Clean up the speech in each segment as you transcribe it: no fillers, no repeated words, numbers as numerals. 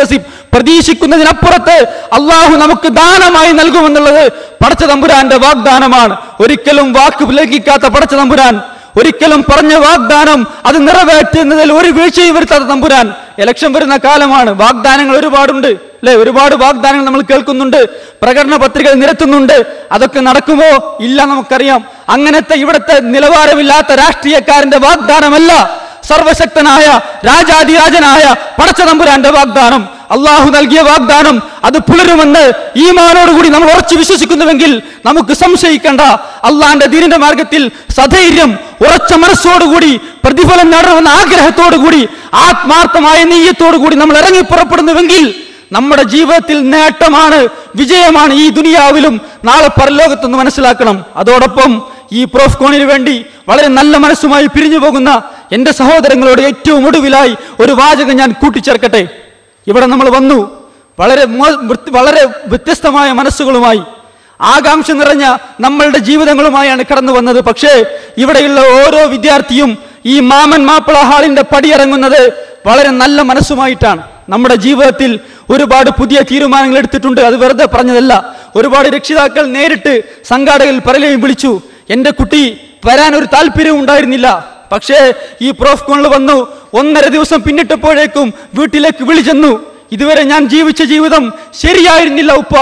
മുഹ്തസിബ്, പ്രതീക്ഷിക്കുന്നതിനപ്പുറത്ത് അള്ളാഹു നമുക്ക് ദാനമായി നൽകുമെന്നുള്ളത് പടച്ച തമ്പുരാന്റെ വാഗ്ദാനമാണ്. ഒരിക്കലും വാക്ക് ലംഘിക്കാത്ത പടച്ച തമ്പുരാൻ, ഒരിക്കലും പറഞ്ഞ വാഗ്ദാനം അത് നിറവേറ്റുന്നതിൽ ഒരു വീഴ്ചയും വരുത്താത്ത തമ്പുരാൻ. ഇലക്ഷൻ വരുന്ന കാലമാണ്, വാഗ്ദാനങ്ങൾ ഒരുപാടുണ്ട് അല്ലെ? ഒരുപാട് വാഗ്ദാനങ്ങൾ നമ്മൾ കേൾക്കുന്നുണ്ട്, പ്രകടന പത്രികകൾ നിരത്തുന്നുണ്ട്. അതൊക്കെ നടക്കുമോ? ഇല്ല, നമുക്കറിയാം. അങ്ങനത്തെ ഇവിടുത്തെ നിലവാരമില്ലാത്ത രാഷ്ട്രീയക്കാരന്റെ വാഗ്ദാനമല്ല സർവശക്തനായ രാജാതിരാജനായ പടച്ച തമ്പുരാന്റെ വാഗ്ദാനം. അള്ളാഹു നൽകിയ വാഗ്ദാനം അത് പുലരുമെന്ന് ഈമാനോടുകൂടി നമ്മൾ ഉറച്ചു വിശ്വസിക്കുന്നുവെങ്കിൽ നമുക്ക് സംശയിക്കേണ്ട. അള്ളാന്റെ ദീനിന്റെ മാർഗത്തിൽ സധൈര്യം ഉറച്ച മനസ്സോടുകൂടി പ്രതിഫലം നേടണമെന്ന ആഗ്രഹത്തോടുകൂടി ആത്മാർത്ഥമായ നെയ്യത്തോടുകൂടി നമ്മൾ ഇറങ്ങി പുറപ്പെടുന്നുവെങ്കിൽ നമ്മുടെ ജീവിതത്തിൽ നേട്ടമാണ്, വിജയമാണ് ഈ ദുനിയാവിലും നാളെ പരലോകത്തെന്ന് മനസ്സിലാക്കണം. അതോടൊപ്പം ഈ പ്രോഫ്കോണിന് വേണ്ടി വളരെ നല്ല മനസ്സുമായി പിരിഞ്ഞു പോകുന്ന എന്റെ സഹോദരങ്ങളോട് ഏറ്റവും ഒടുവിലായി ഒരു വാചകം ഞാൻ കൂട്ടിച്ചേർക്കട്ടെ. ഇവിടെ നമ്മൾ വന്നു വളരെ വ്യത്യസ്തമായ മനസ്സുകളുമായി, ആകാംക്ഷ നിറഞ്ഞ നമ്മളുടെ ജീവിതങ്ങളുമായാണ് കടന്നു വന്നത്. പക്ഷേ ഇവിടെയുള്ള ഓരോ വിദ്യാർത്ഥിയും ഈ മാമൻ മാപ്പിള ഹാളിന്റെ പടിയിറങ്ങുന്നത് വളരെ നല്ല മനസ്സുമായിട്ടാണ്. നമ്മുടെ ജീവിതത്തിൽ ഒരുപാട് പുതിയ തീരുമാനങ്ങൾ എടുത്തിട്ടുണ്ട്, അത് വെറുതെ പറഞ്ഞതല്ല. ഒരുപാട് രക്ഷിതാക്കൾ നേരിട്ട് സംഘാടകർ പലരെയും വിളിച്ചു. എന്റെ കുട്ടി വരാൻ ഒരു താല്പര്യവും ഉണ്ടായിരുന്നില്ല, പക്ഷേ ഈ പ്രോഫ്കോണിൽ വന്നു. 1.5 ദിവസം പിന്നിട്ടപ്പോഴേക്കും വീട്ടിലേക്ക് വിളിച്ചെന്നു. ഇതുവരെ ഞാൻ ജീവിച്ച ജീവിതം ശരിയായിരുന്നില്ല ഉപ്പ,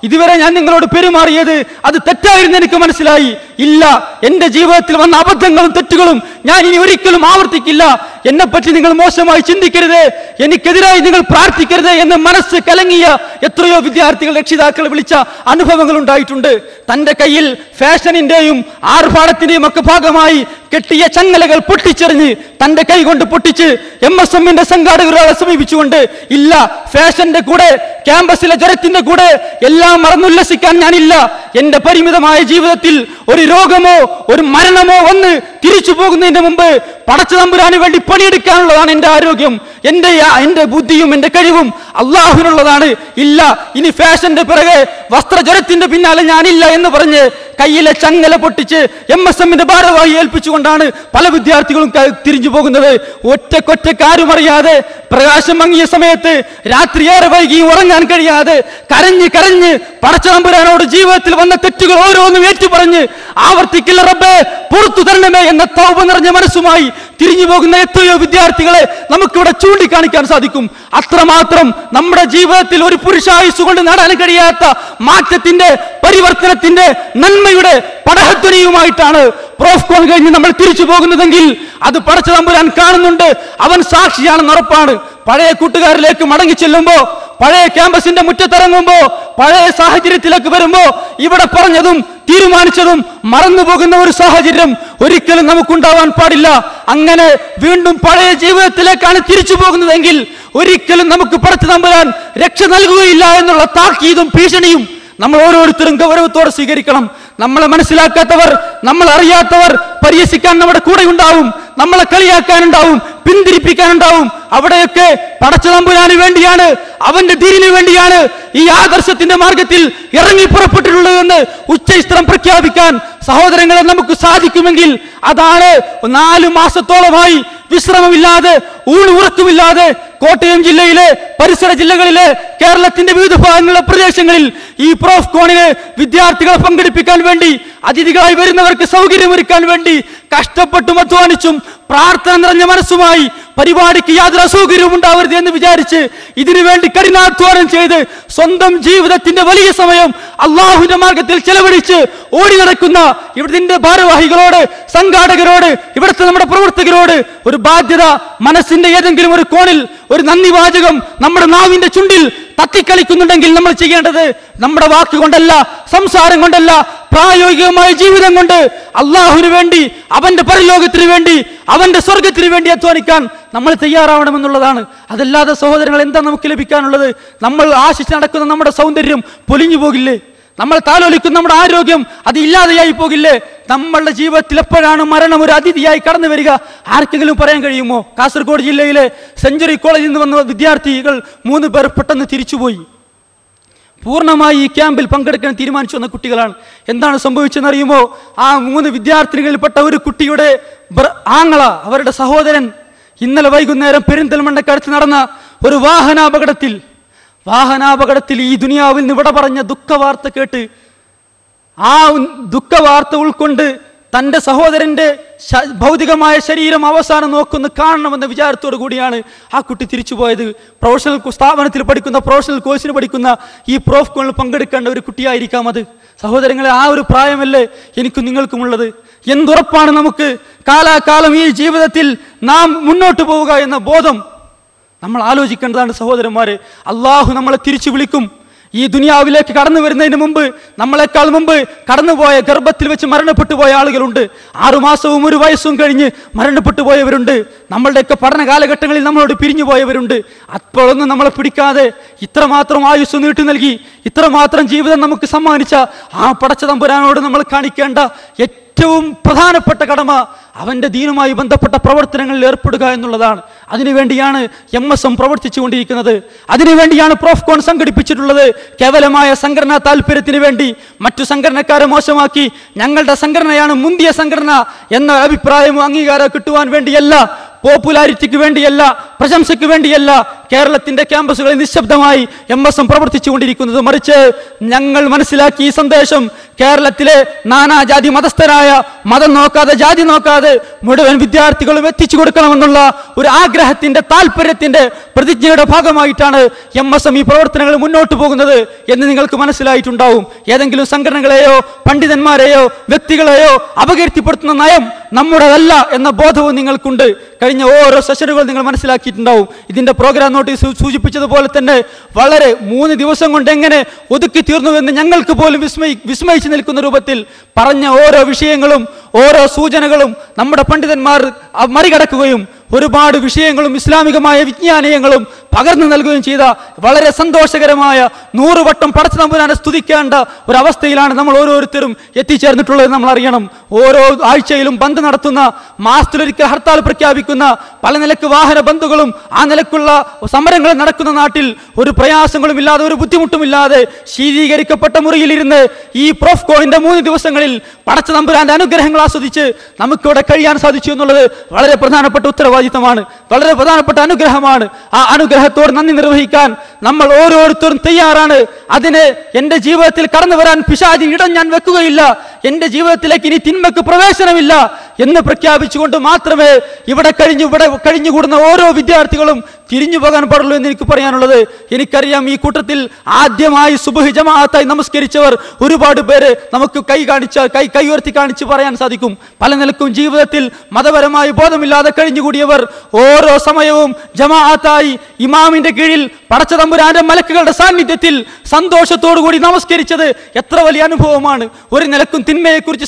ഇതുവരെ ഞാൻ നിങ്ങളോട് പെരുമാറിയത് അത് തെറ്റായിരുന്നു എനിക്ക് മനസ്സിലായി. ഇല്ല, എന്റെ ജീവിതത്തിൽ വന്ന അബദ്ധങ്ങളും തെറ്റുകളും ഞാൻ ഇനി ഒരിക്കലും ആവർത്തിക്കില്ല. എന്നെപ്പറ്റി നിങ്ങൾ മോശമായി ചിന്തിക്കരുത്, എനിക്കെതിരായി നിങ്ങൾ പ്രാർത്ഥിക്കരുത് എന്ന് മനസ്സ് കലങ്ങിയ എത്രയോ വിദ്യാർത്ഥികൾ രക്ഷിതാക്കൾ വിളിച്ച അനുഭവങ്ങൾ ഉണ്ടായിട്ടുണ്ട്. തന്റെ കയ്യിൽ ഫാഷനിന്റെയും ആർഭാടത്തിന്റെയും ഒക്കെ ഭാഗമായി കെട്ടിയ ചങ്ങലകൾ പൊട്ടിച്ചെറിഞ്ഞ് തന്റെ കൈ കൊണ്ട് പൊട്ടിച്ച് MSMന്റെ സംഘാടകരെ സമീപിച്ചുകൊണ്ട്, ഇല്ല, ഫാഷന്റെ കൂടെ ക്യാമ്പസിലെ ജനത്തിന്റെ കൂടെ എല്ലാം മറന്നുല്ലസിക്കാൻ ഞാനില്ല. എന്റെ പരിമിതമായ ജീവിതത്തിൽ ഒരു രോഗമോ ഒരു മരണമോ വന്ന് തിരിച്ചു പോകുന്നതിന് മുമ്പ് പടച്ച തമ്പുരാന് വേണ്ടി പണിയെടുക്കാനുള്ളതാണ് എന്റെ ആരോഗ്യം, എന്റെ ബുദ്ധിയും എന്റെ കഴിവും അള്ളാഹുവിനുള്ളതാണ്. ഇല്ല, ഇനി ഫാഷന്റെ പിറകെ വസ്ത്രജ്വരത്തിന്റെ പിന്നാലെ ഞാനില്ല എന്ന് പറഞ്ഞ് കയ്യിലെ ചങ്ങല പൊട്ടിച്ച് MSMന്റെ ഭാരവാഹി ഏൽപ്പിച്ചുകൊണ്ടാണ് പല വിദ്യാർത്ഥികളും തിരിഞ്ഞു പോകുന്നത്. ഒറ്റക്കൊറ്റക്കാരും അറിയാതെ, പ്രകാശം മങ്ങിയ സമയത്ത് രാത്രി ഏറെ വൈകിയും ഉറങ്ങാൻ കഴിയാതെ കരഞ്ഞ് കരഞ്ഞ് പടച്ച തമ്പുരാനോട് ജീവിതത്തിൽ വന്ന തെറ്റുകൾ ഓരോന്നും ഏറ്റുപറഞ്ഞ് ആവർത്തിക്കില്ല റബ്ബേ പുറത്തു തരണമേ എന്ന തൗബ നിറഞ്ഞ മനസ്സുമായി തിരിഞ്ഞു പോകുന്ന എത്രയോ വിദ്യാർത്ഥികളെ നമുക്കിവിടെ ചൂണ്ടിക്കാണിക്കാൻ സാധിക്കും. അത്രമാത്രം നമ്മുടെ ജീവിതത്തിൽ ഒരു പുരുഷായുസ് കൊണ്ട് നേടാൻ കഴിയാത്ത മാറ്റത്തിന്റെ, പരിവർത്തനത്തിന്റെ, നന്മയുടെ പടഹധ്വനിയുമായിട്ടാണ് പ്രോഫ്കോൺ കഴിഞ്ഞ് നമ്മൾ തിരിച്ചു പോകുന്നതെങ്കിൽ അത് പടച്ച തമ്പുരാൻ കാണുന്നുണ്ട്, അവൻ സാക്ഷിയാണെന്ന് ഉറപ്പാണ്. പഴയ കൂട്ടുകാരിലേക്ക് മടങ്ങി ചെല്ലുമ്പോ, പഴയ ക്യാമ്പസിന്റെ മുറ്റത്തിറങ്ങുമ്പോ, പഴയ സാഹചര്യത്തിലേക്ക് വരുമ്പോ ഇവിടെ പറഞ്ഞതും തീരുമാനിച്ചതും മറന്നുപോകുന്ന ഒരു സാഹചര്യം ഒരിക്കലും നമുക്കുണ്ടാവാൻ പാടില്ല. അങ്ങനെ വീണ്ടും പഴയ ജീവിതത്തിലേക്കാണ് തിരിച്ചു പോകുന്നതെങ്കിൽ ഒരിക്കലും നമുക്ക് പടച്ച തമ്പുരാൻ രക്ഷ നൽകുകയില്ല എന്നുള്ള താക്കീതും ഭീഷണിയും നമ്മൾ ഓരോരുത്തരും ഗൗരവത്തോടെ സ്വീകരിക്കണം. നമ്മളെ മനസ്സിലാക്കാത്തവർ, നമ്മൾ അറിയാത്തവർ പരിഹസിക്കാൻ നമ്മുടെ കൂടെ ഉണ്ടാവും, നമ്മളെ കളിയാക്കാനുണ്ടാവും, പിന്തിരിപ്പിക്കാനുണ്ടാവും. അവിടെയൊക്കെ പടച്ച തമ്പുരാന് വേണ്ടിയാണ്, അവന്റെ ദീനിന് വേണ്ടിയാണ് ഈ ആദർശത്തിന്റെ മാർഗത്തിൽ ഇറങ്ങി പുറപ്പെട്ടിട്ടുള്ളതെന്ന് ഉച്ചസ്ഥിരം പ്രഖ്യാപിക്കാൻ സഹോദരങ്ങളെ നമുക്ക് സാധിക്കുമെങ്കിൽ അതാണ് 4 മാസത്തോളമായി വിശ്രമമില്ലാതെ, ഉറക്കമില്ലാതെ കോട്ടയം ജില്ലയിലെ പരിസര ജില്ലകളിലെ കേരളത്തിന്റെ വിവിധ ഭാഗങ്ങളിലെ പ്രദേശങ്ങളിൽ ഈ പ്രോഫ്കോണിന് വിദ്യാർത്ഥികളെ പങ്കെടുപ്പിക്കാൻ വേണ്ടി, അതിഥികളായി വരുന്നവർക്ക് സൗകര്യമൊരുക്കാൻ വേണ്ടി കഷ്ടപ്പെട്ടും അധ്വാനിച്ചും പ്രാർത്ഥന നിറഞ്ഞ മനസ്സുമായി പരിപാടിക്ക് യാതൊരു അസൗകര്യവും ഉണ്ടാവരുത് എന്ന് വിചാരിച്ച് ഇതിനുവേണ്ടി കഠിനാധ്വാനം ചെയ്ത് സ്വന്തം ജീവിതത്തിന്റെ വലിയ സമയം അള്ളാഹുവിന്റെ മാർഗത്തിൽ ചെലവഴിച്ച് ഓടി നടക്കുന്ന ഇവിടുത്തെ ഭാരവാഹികളോട്, സംഘാടകരോട്, ഇവിടുത്തെ നമ്മുടെ പ്രവർത്തകരോട് ഒരു ബാധ്യത, മനസ്സിന്റെ ഏതെങ്കിലും ഒരു കോണിൽ ഒരു നന്ദി വാചകം നമ്മുടെ നാവിന്റെ ചുണ്ടിൽ തത്തിക്കളിക്കുന്നുണ്ടെങ്കിൽ നമ്മൾ ചെയ്യേണ്ടത് നമ്മുടെ വാക്കുകൊണ്ടല്ല, സംസാരം കൊണ്ടല്ല, പ്രായോഗികമായ ജീവിതം കൊണ്ട് അള്ളാഹുവിന് വേണ്ടി, അവന്റെ പരലോകത്തിന് വേണ്ടി, അവന്റെ സ്വർഗത്തിന് വേണ്ടി അധ്വാനിക്കാൻ നമ്മൾ തയ്യാറാവണമെന്നുള്ളതാണ്. അതല്ലാതെ സഹോദരങ്ങൾ, എന്താ നമുക്ക് ലഭിക്കാനുള്ളത്? നമ്മൾ ആശിച്ച് നടക്കുന്ന നമ്മുടെ സൗന്ദര്യം പൊലിഞ്ഞു പോകില്ലേ? നമ്മൾ താലോലിക്കുന്ന നമ്മുടെ ആരോഗ്യം അത് ഇല്ലാതെയായി പോകില്ലേ? നമ്മളുടെ ജീവിതത്തിൽ എപ്പോഴാണ് മരണം ഒരു അതിഥിയായി കടന്നു വരിക? ആർക്കെങ്കിലും പറയാൻ കഴിയുമോ? കാസർഗോഡ് ജില്ലയിലെ സെഞ്ചുറി കോളേജിൽ നിന്ന് വന്ന വിദ്യാർത്ഥികൾ 3 പേർ പെട്ടെന്ന് തിരിച്ചുപോയി. പൂർണ്ണമായി ഈ ക്യാമ്പിൽ പങ്കെടുക്കാൻ തീരുമാനിച്ചു വന്ന കുട്ടികളാണ്. എന്താണ് സംഭവിച്ചതെന്ന് അറിയുമോ? ആ 3 വിദ്യാർത്ഥികളിൽപ്പെട്ട ഒരു കുട്ടിയുടെ ആങ്ങള, അവരുടെ സഹോദരൻ, ഇന്നലെ വൈകുന്നേരം പെരിന്തൽമണ്ണക്കടുത്ത് നടന്ന ഒരു വാഹനാപകടത്തിൽ ഈ ദുനിയാവിൽ നിന്ന് വിട പറഞ്ഞ ദുഃഖവാർത്ത കേട്ട് ആ ദുഃഖവാർത്ത ഉൾക്കൊണ്ട് തൻ്റെ സഹോദരന്റെ ഭൗതികമായ ശരീരം അവസാനം കാണണമെന്ന വിചാരത്തോടു കൂടിയാണ് ആ കുട്ടി തിരിച്ചുപോയത്. പ്രൊഫഷണൽ സ്ഥാപനത്തിൽ പഠിക്കുന്ന, പ്രൊഫഷണൽ കോഴ്സിന് പഠിക്കുന്ന ഈ പ്രോഫ്കോണിൽ പങ്കെടുക്കേണ്ട ഒരു കുട്ടിയായിരിക്കാം അത്. സഹോദരങ്ങളെ, ആ ഒരു പ്രായമല്ലേ എനിക്കും നിങ്ങൾക്കുമുള്ളത്. എന്തുറപ്പാണ് നമുക്ക് കാലാകാലം ഈ ജീവിതത്തിൽ നാം മുന്നോട്ട് പോവുക എന്ന ബോധം നമ്മൾ ആലോചിക്കേണ്ടതാണ് സഹോദരന്മാരെ. അള്ളാഹു നമ്മളെ തിരിച്ചു വിളിക്കും. ഈ ദുനിയാവിലേക്ക് കടന്നു വരുന്നതിന് മുമ്പ്, നമ്മളെക്കാൾ മുമ്പ് കടന്നുപോയ, ഗർഭത്തിൽ വെച്ച് മരണപ്പെട്ടു പോയ ആളുകളുണ്ട്. 6 മാസവും 1 വയസ്സും കഴിഞ്ഞ് മരണപ്പെട്ടു പോയവരുണ്ട്. നമ്മളുടെയൊക്കെ പഠന കാലഘട്ടങ്ങളിൽ നമ്മളോട് പിരിഞ്ഞു പോയവരുണ്ട്. അപ്പോഴൊന്നും നമ്മളെ പിടിക്കാതെ ഇത്രമാത്രം ആയുസ് നീട്ടി നൽകി, ഇത്രമാത്രം ജീവിതം നമുക്ക് സമ്മാനിച്ച ആ പടച്ച തമ്പുരാനോട് നമ്മൾ കാണിക്കേണ്ട ഏറ്റവും പ്രധാനപ്പെട്ട കടമ അവന്റെ ദീനുമായി ബന്ധപ്പെട്ട പ്രവർത്തനങ്ങളിൽ ഏർപ്പെടുക എന്നുള്ളതാണ്. അതിനുവേണ്ടിയാണ് MSM പ്രവർത്തിച്ചുകൊണ്ടിരിക്കുന്നത്. അതിനുവേണ്ടിയാണ് പ്രോഫ്കോൺ സംഘടിപ്പിച്ചിട്ടുള്ളത്. കേവലമായ സംഘടനാ താല്പര്യത്തിന് വേണ്ടി മറ്റു സംഘടനക്കാരെ മോശമാക്കി ഞങ്ങളുടെ സംഘടനയാണ് മുന്തിയ സംഘടന എന്ന അഭിപ്രായമോ അംഗീകാരം കിട്ടുവാൻ വേണ്ടിയല്ല, പോപ്പുലാരിറ്റിക്ക് വേണ്ടിയല്ല, പ്രശംസയ്ക്ക് വേണ്ടിയല്ല കേരളത്തിന്റെ ക്യാമ്പസുകളിൽ നിശബ്ദമായി MSM പ്രവർത്തിച്ചുകൊണ്ടിരിക്കുന്നത്. മറിച്ച് ഞങ്ങൾ മനസ്സിലാക്കി ഈ സന്ദേശം കേരളത്തിലെ നാനാജാതി മതസ്ഥരായ, മതം നോക്കാതെ ജാതി നോക്കാതെ മുഴുവൻ വിദ്യാർത്ഥികളും എത്തിച്ചു കൊടുക്കണമെന്നുള്ള ഒരു ആഗ്രഹത്തിന്റെ, താല്പര്യത്തിന്റെ, പ്രതിജ്ഞയുടെ ഭാഗമായിട്ടാണ് MSM ഈ പ്രവർത്തനങ്ങൾ മുന്നോട്ട് പോകുന്നത് എന്ന് നിങ്ങൾക്ക് മനസ്സിലായിട്ടുണ്ടാവും. ഏതെങ്കിലും സംഘടനകളെയോ പണ്ഡിതന്മാരെയോ വ്യക്തികളെയോ അപകീർത്തിപ്പെടുത്തുന്ന നയം നമ്മുടേതല്ല എന്ന ബോധവും നിങ്ങൾക്കുണ്ട്. കഴിഞ്ഞ ഓരോ സെഷനുകൾ നിങ്ങൾ മനസ്സിലാക്കിയിട്ടുണ്ടാവും. ഇതിന്റെ പ്രോഗ്രാം നോട്ടീസ് സൂചിപ്പിച്ചതുപോലെ തന്നെ വളരെ 3 ദിവസം കൊണ്ട് എങ്ങനെ ഒതുക്കി തീർന്നുവെന്ന് ഞങ്ങൾക്ക് പോലും വിസ്മയിച്ചു നിൽക്കുന്ന രൂപത്തിൽ പറഞ്ഞ ഓരോ വിഷയങ്ങളും, ഓരോ സൂചനകളും നമ്മുടെ പണ്ഡിതന്മാർ മറികടക്കുകയും ഒരുപാട് വിഷയങ്ങളും ഇസ്ലാമികമായ വിജ്ഞാനീയങ്ങളും പകർന്നു നൽകുകയും ചെയ്ത വളരെ സന്തോഷകരമായ 100 വട്ടം പടച്ച തമ്പുരാനെ സ്തുതിക്കേണ്ട ഒരവസ്ഥയിലാണ് നമ്മൾ ഓരോരുത്തരും എത്തിച്ചേർന്നിട്ടുള്ളത്. നമ്മൾ അറിയണം, ഓരോ ആഴ്ചയിലും ബന്ദ് നടത്തുന്ന, മാസത്തിലൊരിക്കൽ ഹർത്താൽ പ്രഖ്യാപിക്കുന്ന, പല നിലക്ക് വാഹന ബന്ധുകളും ആ നിലക്കുള്ള സമരങ്ങൾ നടക്കുന്ന നാട്ടിൽ ഒരു പ്രയാസങ്ങളും ഇല്ലാതെ, ഒരു ബുദ്ധിമുട്ടുമില്ലാതെ ശീതീകരിക്കപ്പെട്ട മുറിയിലിരുന്ന് ഈ പ്രോഫ്കോണിന്റെ 3 ദിവസങ്ങളിൽ പടച്ച തമ്പുരാന്റെ അനുഗ്രഹങ്ങൾ ആസ്വദിച്ച് നമുക്കിവിടെ കഴിയാൻ സാധിച്ചു എന്നുള്ളത് വളരെ പ്രധാനപ്പെട്ട ഉത്തരവാദിത്തമാണ്, വളരെ പ്രധാനപ്പെട്ട അനുഗ്രഹമാണ്. ആ അനുഗ്രഹത്തോട് നന്ദി നിർവഹിക്കാൻ നമ്മൾ ഓരോരുത്തരും തയ്യാറാണ്. അതിന് എന്റെ ജീവിതത്തിൽ കടന്നു വരാൻ പിശാചിന് ഇടം ഞാൻ വെക്കുകയില്ല, എന്റെ ജീവിതത്തിലേക്ക് ഇനി തിന്മക്ക് പ്രവേശനമില്ല എന്ന് പ്രഖ്യാപിച്ചുകൊണ്ട് മാത്രമേ ഇവിടെ കഴിഞ്ഞുകൂടുന്ന ഓരോ വിദ്യാർത്ഥികളും തിരിഞ്ഞു പോകാൻ പാടുള്ളൂ എന്ന് എനിക്ക് പറയാനുള്ളത്. എനിക്കറിയാം, ഈ കൂട്ടത്തിൽ ആദ്യമായി സുബ്ഹ് ജമാഅത്തായി നമസ്കരിച്ചവർ ഒരുപാട് പേര് നമുക്ക് കൈ ഉയർത്തി കാണിച്ച് പറയാൻ സാധിക്കും. പല നിലക്കും ജീവിതത്തിൽ മതപരമായി ബോധമില്ലാതെ കഴിഞ്ഞുകൂടിയവർ ഓരോ സമയവും ജമാഅത്തായി ഇമാമിന്റെ കീഴിൽ പടച്ച തമ്പുരാന്റെ മലക്കുകളുടെ സാന്നിധ്യത്തിൽ സന്തോഷത്തോടു കൂടി നമസ്കരിച്ചത് എത്ര വലിയ അനുഭവമാണ്. ഒരു നിലക്കും തിന്മയെക്കുറിച്ച്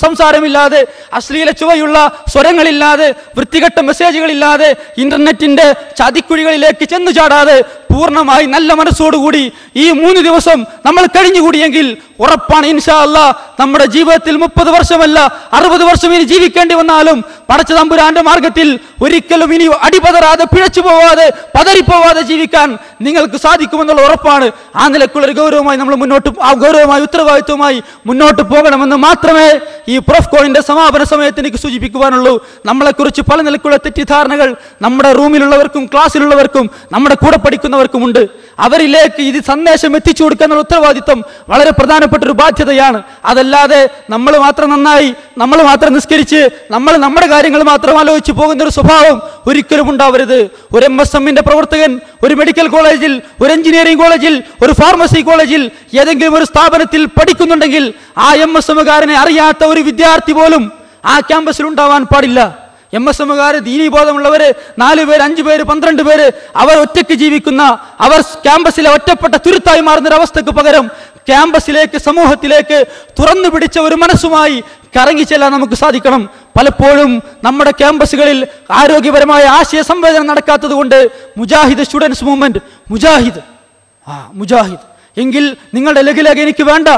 സംസാരമില്ലാതെ, അശ്ലീല ചുവയുള്ള സ്വരങ്ങളില്ലാതെ, വൃത്തികെട്ട മെസ്സേജുകളില്ലാതെ, ഇന്റർനെറ്റിന്റെ ചതിക്കുഴികളിലേക്ക് ചെന്നു ചാടാതെ പൂർണ്ണമായി നല്ല മനസ്സോടുകൂടി ഈ 3 ദിവസം നമ്മൾ കഴിഞ്ഞുകൂടിയെങ്കിൽ ഉറപ്പാണ് ഇൻഷാ അല്ലാഹ് നമ്മുടെ ജീവിതത്തിൽ 30 വർഷമല്ല 60 വർഷം ഇനി ജീവിക്കേണ്ടി വന്നാലും പടച്ച തമ്പുരാന്റെ മാർഗത്തിൽ ഒരിക്കലും ഇനി അടിപതറാതെ, പിഴച്ചു പോവാതെ, പതറിപ്പോവാതെ ജീവിക്കാൻ നിങ്ങൾക്ക് സാധിക്കുമെന്നുള്ള ഉറപ്പാണ്. ആ നിലക്കുള്ള ഒരു ഗൗരവമായി നമ്മൾ ഗൗരവമായ ഉത്തരവാദിത്വമായി മുന്നോട്ട് പോകണമെന്ന് മാത്രമേ ഈ പ്രോഫ്കോണിന്റെ സമാപന സമയത്ത് എനിക്ക് സൂചിപ്പിക്കുവാനുള്ളൂ. നമ്മളെക്കുറിച്ച് പല നിലക്കുള്ള തെറ്റിദ്ധാരണകൾ നമ്മുടെ റൂമിലുള്ളവർക്കും ക്ലാസ്സിലുള്ളവർക്കും നമ്മുടെ കൂടെ പഠിക്കുന്നവർക്കുമുണ്ട്. അവരിലേക്ക് ഇത് സന്ദേശം എത്തിച്ചു കൊടുക്കാനുള്ള ഉത്തരവാദിത്വം വളരെ പ്രധാനപ്പെട്ട ഒരു ബാധ്യതയാണ്. അതല്ലാതെ നമ്മൾ മാത്രം നന്നായി, നമ്മൾ മാത്രം നിസ്കരിച്ച്, നമ്മൾ നമ്മുടെ കാര്യങ്ങൾ മാത്രം ആലോചിച്ച് പോകുന്ന ഒരു സ്വഭാവം ഒരിക്കലും ഉണ്ടാവരുത്. ഒരു MSMന്റെ പ്രവർത്തകൻ ഒരു മെഡിക്കൽ കോളേജിൽ, ഒരു എഞ്ചിനീയറിംഗ് കോളേജിൽ, ഒരു ഫാർമസി കോളേജിൽ, ഏതെങ്കിലും ഒരു സ്ഥാപനത്തിൽ പഠിക്കുന്നുണ്ടെങ്കിൽ ആ MSMകാരനെ അറിയാത്ത ഒരു വിദ്യാർത്ഥി പോലും ആ ക്യാമ്പസിൽ ഉണ്ടാവാൻ പാടില്ല. MSMകാര്, ദീനീബോധമുള്ളവര്, 4 പേര്, 5 പേര്, 12 പേര്, അവർ ഒറ്റയ്ക്ക് ജീവിക്കുന്ന, അവർ ക്യാമ്പസിലെ ഒറ്റപ്പെട്ട തുരുത്തായി മാറുന്ന ഒരു അവസ്ഥക്ക് പകരം ക്യാമ്പസിലേക്ക്, സമൂഹത്തിലേക്ക് തുറന്നു പിടിച്ച ഒരു മനസ്സുമായി കറങ്ങിച്ചെല്ലാൻ നമുക്ക് സാധിക്കണം. പലപ്പോഴും നമ്മുടെ ക്യാമ്പസുകളിൽ ആരോഗ്യപരമായ ആശയ സംവേദനം നടക്കാത്തത് കൊണ്ട് മുജാഹിദ് സ്റ്റുഡൻസ് മൂവ്മെന്റ്, മുജാഹിദ് എങ്കിൽ നിങ്ങളുടെ ലഘുലേഖ എനിക്ക് വേണ്ട,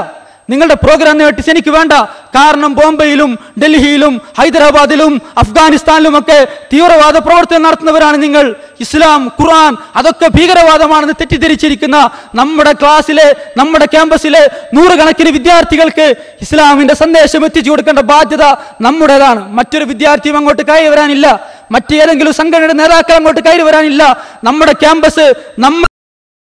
നിങ്ങളുടെ പ്രോഗ്രാം നോട്ടീസ് എനിക്ക് വേണ്ട. കാരണം ബോംബെയിലും ഡൽഹിയിലും ഹൈദരാബാദിലും അഫ്ഗാനിസ്ഥാനിലുമൊക്കെ തീവ്രവാദ പ്രവർത്തനം നടത്തുന്നവരാണ് നിങ്ങൾ. ഇസ്ലാം, ഖുർആൻ അതൊക്കെ ഭീകരവാദമാണെന്ന് തെറ്റിദ്ധരിച്ചിരിക്കുന്ന നമ്മുടെ ക്ലാസ്സിലെ, നമ്മുടെ ക്യാമ്പസിലെ നൂറുകണക്കിന് വിദ്യാർത്ഥികൾക്ക് ഇസ്ലാമിന്റെ സന്ദേശം എത്തിച്ചു കൊടുക്കേണ്ട ബാധ്യത നമ്മുടേതാണ്. മറ്റൊരു വിദ്യാർത്ഥിയും അങ്ങോട്ട് കയറി വരാനില്ല, മറ്റേതെങ്കിലും സംഘടനയുടെ നേതാക്കൾ അങ്ങോട്ട് കയറി വരാനില്ല. നമ്മുടെ ക്യാമ്പസ്